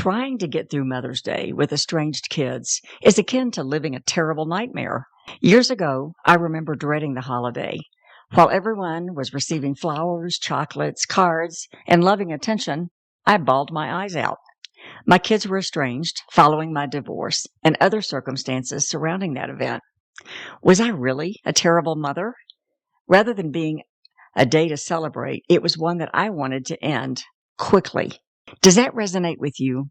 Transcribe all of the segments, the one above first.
Trying to get through Mother's Day with estranged kids is akin to living a terrible nightmare. Years ago, I remember dreading the holiday. While everyone was receiving flowers, chocolates, cards, and loving attention, I bawled my eyes out. My kids were estranged following my divorce and other circumstances surrounding that event. Was I really a terrible mother? Rather than being a day to celebrate, it was one that I wanted to end quickly. Does that resonate with you?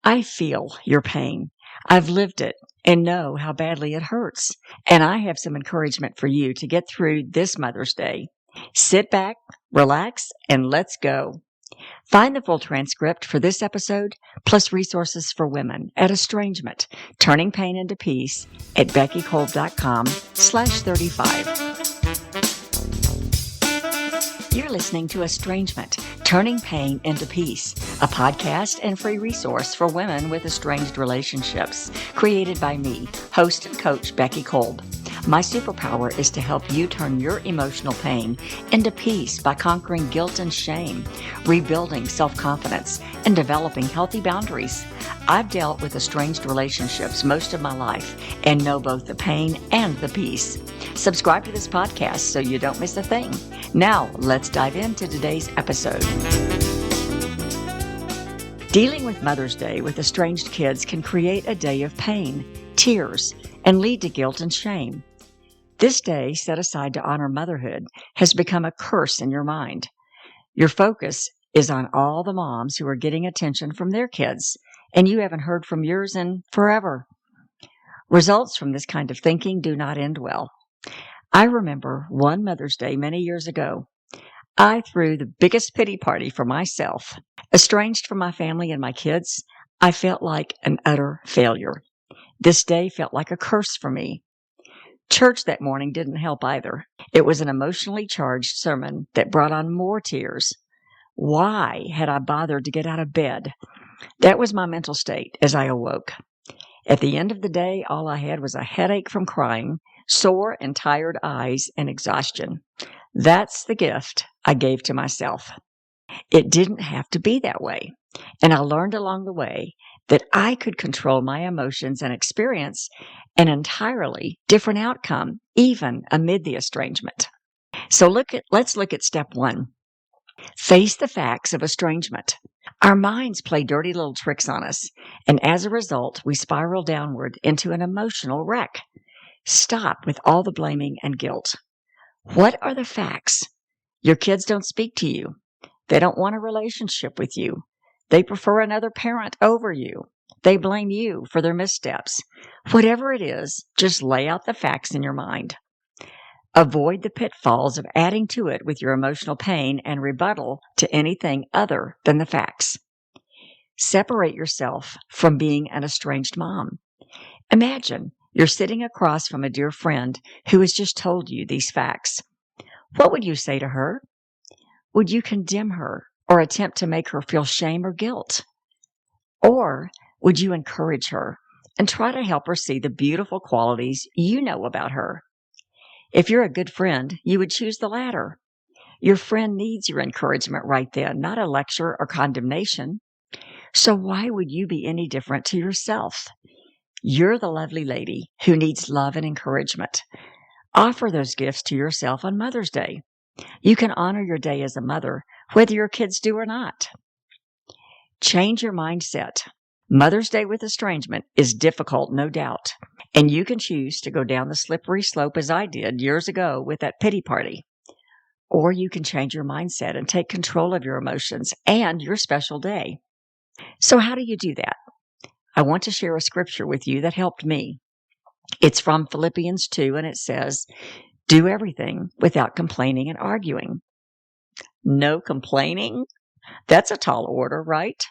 I feel your pain. I've lived it and know how badly it hurts. And I have some encouragement for you to get through this Mother's Day. Sit back, relax, and let's go. Find the full transcript for this episode, plus resources for women at Estrangement, Turning Pain into Peace at beckykolb.com/35. You're listening to Estrangement, Turning Pain into Peace, a podcast and free resource for women with estranged relationships, created by me, host and coach Becky Kolb. My superpower is to help you turn your emotional pain into peace by conquering guilt and shame, rebuilding self-confidence, and developing healthy boundaries. I've dealt with estranged relationships most of my life and know both the pain and the peace. Subscribe to this podcast so you don't miss a thing. Now, let's dive into today's episode. Dealing with Mother's Day with estranged kids can create a day of pain, tears, and lead to guilt and shame. This day, set aside to honor motherhood, has become a curse in your mind. Your focus is on all the moms who are getting attention from their kids, and you haven't heard from yours in forever. Results from this kind of thinking do not end well. I remember one Mother's Day many years ago. I threw the biggest pity party for myself. Estranged from my family and my kids, I felt like an utter failure. This day felt like a curse for me. Church that morning didn't help either. It was an emotionally charged sermon that brought on more tears. Why had I bothered to get out of bed? That was my mental state as I awoke. At the end of the day, all I had was a headache from crying, sore and tired eyes, and exhaustion. That's the gift I gave to myself. It didn't have to be that way. And I learned along the way that I could control my emotions and experience an entirely different outcome, even amid the estrangement. So let's look at step one. Face the facts of estrangement. Our minds play dirty little tricks on us, and as a result, we spiral downward into an emotional wreck. Stop with all the blaming and guilt. What are the facts? Your kids don't speak to you. They don't want a relationship with you. They prefer another parent over you. They blame you for their missteps. Whatever it is, just lay out the facts in your mind. Avoid the pitfalls of adding to it with your emotional pain and rebuttal to anything other than the facts. Separate yourself from being an estranged mom. Imagine you're sitting across from a dear friend who has just told you these facts. What would you say to her? Would you condemn her or attempt to make her feel shame or guilt? Or would you encourage her and try to help her see the beautiful qualities you know about her? If you're a good friend, you would choose the latter. Your friend needs your encouragement right then, not a lecture or condemnation. So why would you be any different to yourself? You're the lovely lady who needs love and encouragement. Offer those gifts to yourself on Mother's Day. You can honor your day as a mother, whether your kids do or not. Change your mindset. Mother's Day with estrangement is difficult, no doubt, and you can choose to go down the slippery slope as I did years ago with that pity party. Or you can change your mindset and take control of your emotions and your special day. So how do you do that? I want to share a scripture with you that helped me. It's from Philippians 2, and it says, "Do everything without complaining and arguing." No complaining? That's a tall order, right?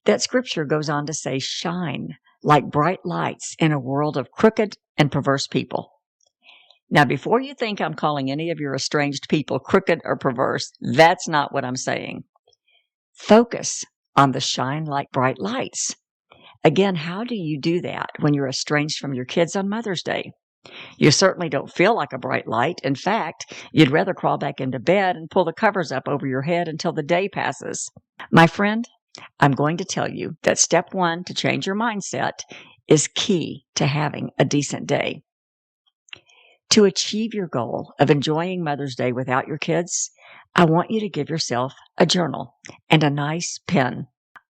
That scripture goes on to say, shine like bright lights in a world of crooked and perverse people. Now, before you think I'm calling any of your estranged people crooked or perverse, that's not what I'm saying. Focus on the shine like bright lights. Again, how do you do that when you're estranged from your kids on Mother's Day? You certainly don't feel like a bright light. In fact, you'd rather crawl back into bed and pull the covers up over your head until the day passes. My friend, I'm going to tell you that step 1 to change your mindset is key to having a decent day. To achieve your goal of enjoying Mother's Day without your kids, I want you to give yourself a journal and a nice pen.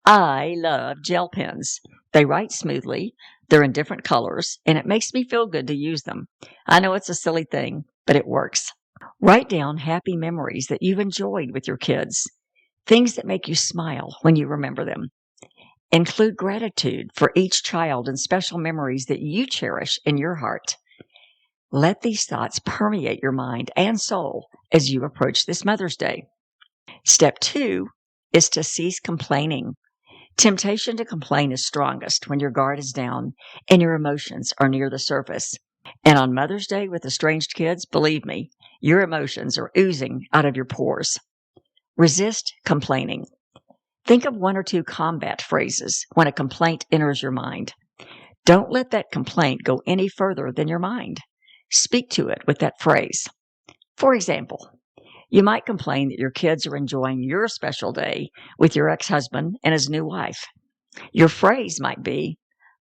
I love gel pens. They write smoothly, they're in different colors, and it makes me feel good to use them. I know it's a silly thing, but it works. Write down happy memories that you've enjoyed with your kids, things that make you smile when you remember them. Include gratitude for each child and special memories that you cherish in your heart. Let these thoughts permeate your mind and soul as you approach this Mother's Day. Step 2 is to cease complaining. Temptation to complain is strongest when your guard is down and your emotions are near the surface. And on Mother's Day with estranged kids, believe me, your emotions are oozing out of your pores. Resist complaining. Think of 1 or 2 combat phrases when a complaint enters your mind. Don't let that complaint go any further than your mind. Speak to it with that phrase. For example, you might complain that your kids are enjoying your special day with your ex-husband and his new wife. Your phrase might be,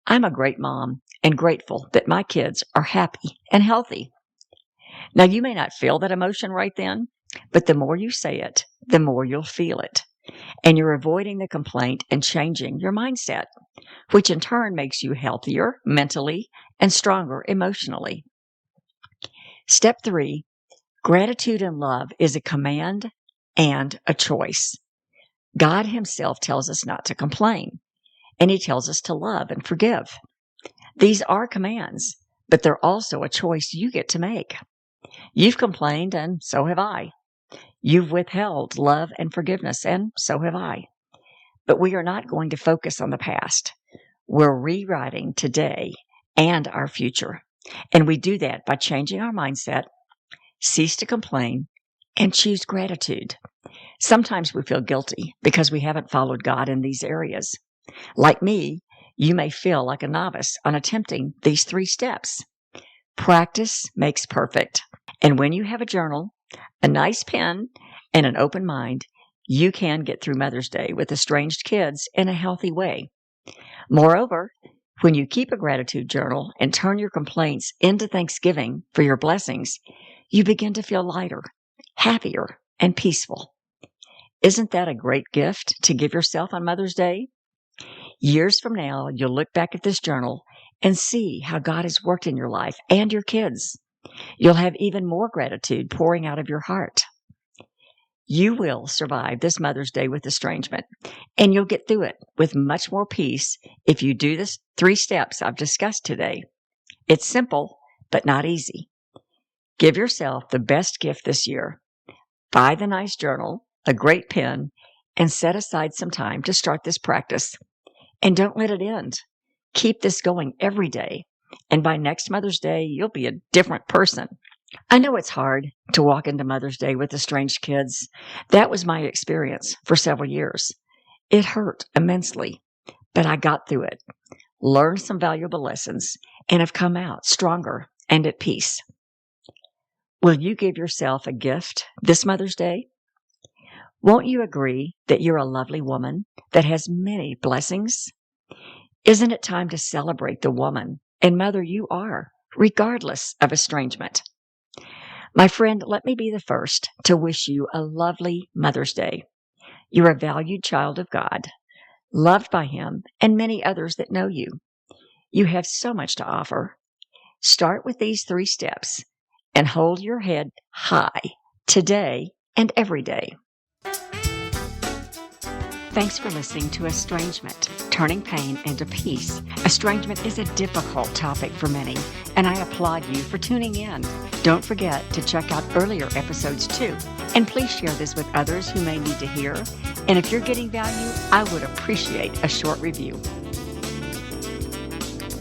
I'm a great mom and grateful that my kids are happy and healthy. Now, you may not feel that emotion right then, but the more you say it, the more you'll feel it. And you're avoiding the complaint and changing your mindset, which in turn makes you healthier mentally and stronger emotionally. Step 3, gratitude and love is a command and a choice. God Himself tells us not to complain, and He tells us to love and forgive. These are commands, but they're also a choice you get to make. You've complained, and so have I. You've withheld love and forgiveness, and so have I. But we are not going to focus on the past. We're rewriting today and our future. And we do that by changing our mindset, cease to complain, and choose gratitude. Sometimes we feel guilty because we haven't followed God in these areas. Like me, you may feel like a novice on attempting these 3 steps. Practice makes perfect. And when you have a journal, a nice pen, and an open mind, you can get through Mother's Day with estranged kids in a healthy way. Moreover, when you keep a gratitude journal and turn your complaints into thanksgiving for your blessings, you begin to feel lighter, happier, and peaceful. Isn't that a great gift to give yourself on Mother's Day? Years from now, you'll look back at this journal and see how God has worked in your life and your kids. You'll have even more gratitude pouring out of your heart. You will survive this Mother's Day with estrangement, and you'll get through it with much more peace if you do the 3 steps I've discussed today. It's simple, but not easy. Give yourself the best gift this year. Buy the nice journal, a great pen, and set aside some time to start this practice. And don't let it end. Keep this going every day, and by next Mother's Day, you'll be a different person. I know it's hard to walk into Mother's Day with estranged kids. That was my experience for several years. It hurt immensely, but I got through it, learned some valuable lessons, and have come out stronger and at peace. Will you give yourself a gift this Mother's Day? Won't you agree that you're a lovely woman that has many blessings? Isn't it time to celebrate the woman and mother you are, regardless of estrangement? My friend, let me be the first to wish you a lovely Mother's Day. You're a valued child of God, loved by Him and many others that know you. You have so much to offer. Start with these 3 steps and hold your head high today and every day. Thanks for listening to Estrangement, Turning Pain into Peace. Estrangement is a difficult topic for many, and I applaud you for tuning in. Don't forget to check out earlier episodes too, and please share this with others who may need to hear. And if you're getting value, I would appreciate a short review.